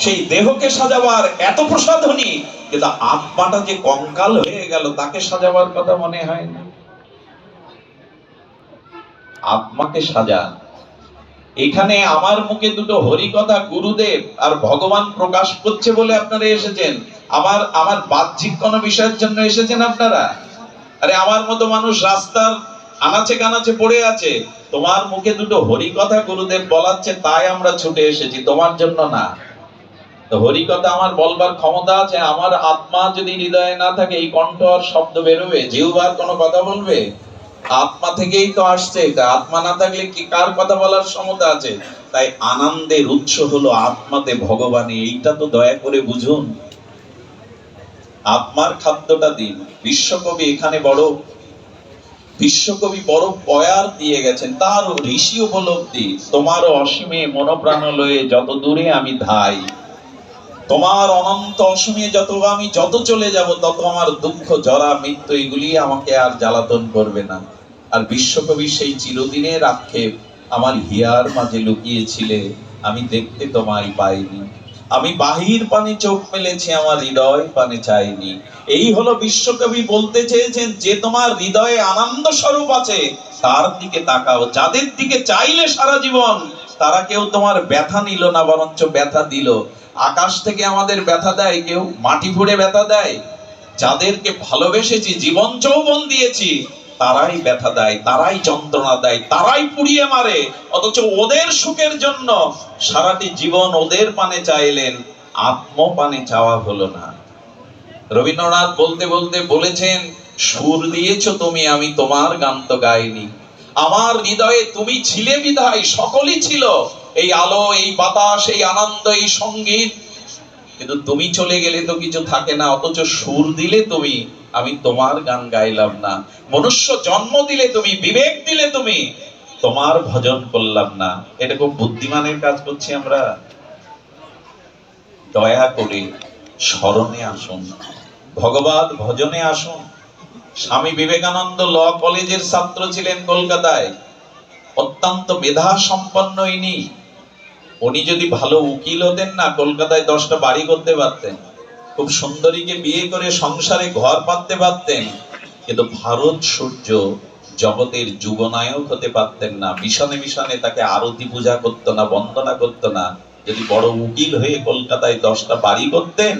সেই দেহকে সাজাবার এত প্রসাধনী, কিন্তু আত্মাটা যে কঙ্কাল হয়ে গেল তাকে সাজাবার কথা মনে হয় না। আত্মাকে সাজান। এখানে আমার মুখে দুটো হরিকথা গুরুদেব আর ভগবান প্রকাশ করছে বলে আপনারা এসেছেন, আমার বাহ্যিক কোনো বিষয়ের জন্য এসেছেন আপনারা? আরে আমার মতো মানুষ রাস্তার আনাচে কানাচে পড়ে আছে, তোমার মুখে দুটো হরিকথা গুরুদেব বলাচ্ছে তাই আমরা ছুটে এসেছি, তোমার জন্য না। তো হরিকথা আমার বলবার ক্ষমতা আছে? আমার আত্মা যদি হৃদয়ে না থাকে এই কণ্ঠ আর শব্দ বেরোবে? জিহ্বার কোনো কথা বলবে? আত্মা থেকেই তো আসছে এটা, আত্মা না থাকলে কি কার কথা বলার ক্ষমতা আছে? তাই আনন্দের উৎস হলো আত্মাতে ভগবানে, এইটা তো দয়া করে বুঝুন। আত্মার খাদ্যটা দিন। বিশ্বকবি বড় পয়ার দিয়ে গেছেন, তার ঋষি উপলব্ধি, তোমারও অসীমে মনোপ্রাণ লয়ে যত দূরে আমি ধাই, তোমার অনন্ত অসীমে যত চলে যাব তত আমার দুঃখ জরা মৃত্যু এগুলি আমাকে আর জ্বালাতন করবে না। আর বিশ্বকবি সেই চিরদিনের আক্ষেপ, আমার হিয়ার মাঝে লুকিয়েছিলে, আমি দেখতে তোমায় পাইনি, আমি বাহির পানে চোখ মেলেছি, আমার হৃদয় পানে চাইনি। এই হলো বিশ্বকবি বলতে চেয়েছেন, যে তোমার হৃদয়ে আনন্দ স্বরূপ আছে তার দিকে তাকাও। যাদের দিকে চাইলে সারা জীবন, তারা কেউ তোমার ব্যথা নিল না, বরঞ্চ ব্যথা দিল। আকাশ থেকে আমাদের ব্যথা দেয় কেউ? মাটি ফুঁড়ে ব্যথা দেয়? যাদেরকে ভালোবেসেছি, জীবন যৌবন দিয়েছি, তারাই ব্যথা দেয়, তারাই যন্ত্রণা দেয়, তারাই পুড়িয়ে মারে। অথচ ওদের সুখের জন্য সারাটি জীবন ওদের পানে চাইলেন, আত্মপানে চাওয়া হলো না। রবীন্দ্রনাথ বলতে বলতে বলেছেন, সুর দিয়েছো তুমি, আমি তোমার গান তো গাইনি। আমার হৃদয়ে তুমি ছিলে বিধায় সকলই ছিল, এই আলো, এই বাতাস, এই আনন্দ, এই সঙ্গীত। কিন্তু তুমি চলে গেলে তো কিছু থাকে না, অথচ সুর দিলে তুমি, আমি তোমার গান গাইলাম না। মনুষ্য জন্ম দিলে তুমি, বিবেক দিলে তুমি, তোমার ভজন করলাম না। এটা খুব বুদ্ধিমানের কাজ করছি আমরা। দয়া করে স্মরণে আসুন, ভগবত ভজনে আসুন। স্বামী বিবেকানন্দ ল কলেজের ছাত্র ছিলেন কলকাতায়, অত্যন্ত মেধা সম্পন্ন ইনি। উনি যদি ভালো উকিল হতেন না, কলকাতায় 10টা বাড়ি করতে পারতেন, খুব সুন্দরীকে বিয়ে করে সংসারে ঘর পাততে পারতেন। কিন্তু ভারত সূর্য জগতের যুগনায়ক হতে পারতেন না। মিশনে মিশনে তাকে আরতি পূজা করতো না, বন্দনা করতো না। যদি বড় উকিল হয়ে কলকাতায় 10টা বাড়ি করতেন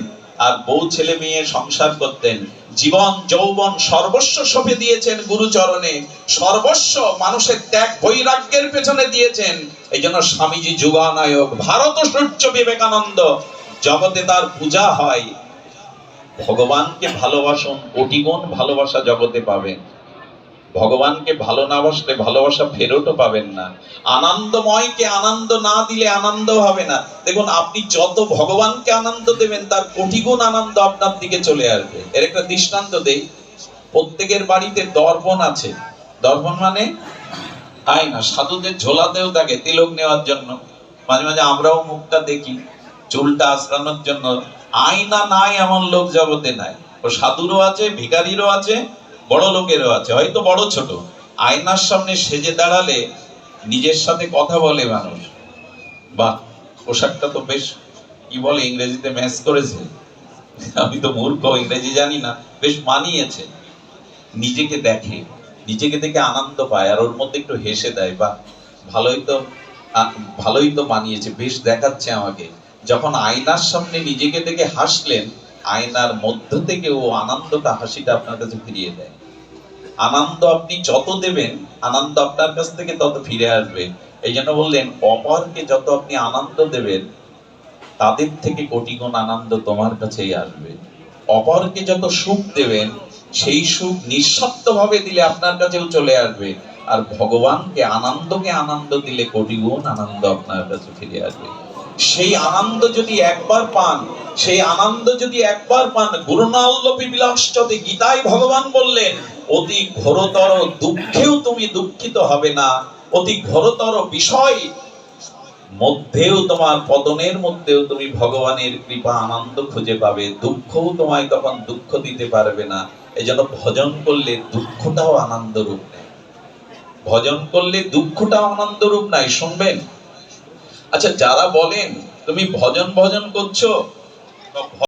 আর বউ ছেলে মেয়ে সংসার করতেন, জীবন যৌবন সর্বস্ব সঁপে দিয়েছেন গুরুচরণে, সর্বস্ব মানুষের ত্যাগ বৈরাগ্যের পেছনে দিয়েছেন। এই জন্য স্বামীজি যুগানায়ক, ভারত সূর্য বিবেকানন্দ। জগতে তার পূজা হয়। ভগবানকে ভালোবাসুন, কোটি গুণ ভালোবাসা জগতে পাবেন। ভগবানকে ভালো না বাসলে ভালোবাসা ফেরতও পাবেন না। আনন্দময়কে আনন্দ না দিলে আনন্দ হবে না। দেখুন, আপনি যত ভগবানকে আনন্দ দেবেন তার কোটি গুণ আনন্দ আপনার দিকে চলে আসবে। এর একটা দৃষ্টান্ত দেই। প্রত্যেকের বাড়িতে দর্পণ আছে। দর্পণ মানে আয়না, সাধুদের ঝোলাতেও থাকে তিলক নেওয়ার জন্য। মাঝে মাঝে আমরাও মুখটা দেখি চুলটা আঁচড়ানোর জন্য। আয়না নাই এমন লোক জগতে নাই। ও সাধুরও আছে, ভিখারিরও আছে, বড় লোকেরও আছে, হয়তো বড় ছোট। আয়নার সামনে সেজে দাঁড়ালে নিজের সাথে কথা বলে মানুষ। বাহ, পোশাকটা তো বেশ, কি বলে ইংরেজিতে, ম্যাচ করেছে। আমি তো মূর্খ, ইংরেজি জানি না, বেশ মানিয়েছে। নিজেকে দেখে, নিজেকে দেখে আনন্দ পায়, আর ওর মধ্যে একটু হেসে দেয়, বা ভালোই তো মানিয়েছে, বেশ দেখাচ্ছে আমাকে। যখন আয়নার সামনে নিজেকে দেখে হাসলেন, আয়নার মধ্য থেকে ও আনন্দটা, হাসিটা আপনার কাছে ফিরিয়ে দেয়। আনন্দ আপনি যত দেবেন, আনন্দ আপনার কাছ থেকে তত ফিরে আসবে। এই জন্য বললেন, অপরকে যত আপনি আনন্দ দেবেন, তাদের থেকে কোটি গুণ আনন্দ তোমার কাছেই আসবে। অপরকে যত সুখ দেবেন, সেই সুখ নিঃস্বার্থ ভাবে দিলে আপনার কাছেও চলে আসবে। আর ভগবানকে আনন্দ দিলে কোটি গুণ আনন্দ আপনার কাছে ফিরে আসবে। সেই আনন্দ যদি একবার পান, গুরুনাল্লপি বিলাসচতে, গীতায় ভগবান বললেন, অতি ঘোরতর দুঃখেও তুমি দুঃখিত হবে না, অতি ঘোরতর বিষয় মধ্যেও, তোমার পতনের মধ্যেও তুমি ভগবানের কৃপা আনন্দ খুঁজে পাবে। দুঃখও তোমায় তখন দুঃখ দিতে পারবে না। এই জন্য ভজন করলে দুঃখটাও আনন্দ রূপ নেয়। ভজন করলে দুঃখটাও আনন্দ রূপ নেয়। শুনবেন? আচ্ছা, যারা বলেন তুমি ভজন ভজন করছো,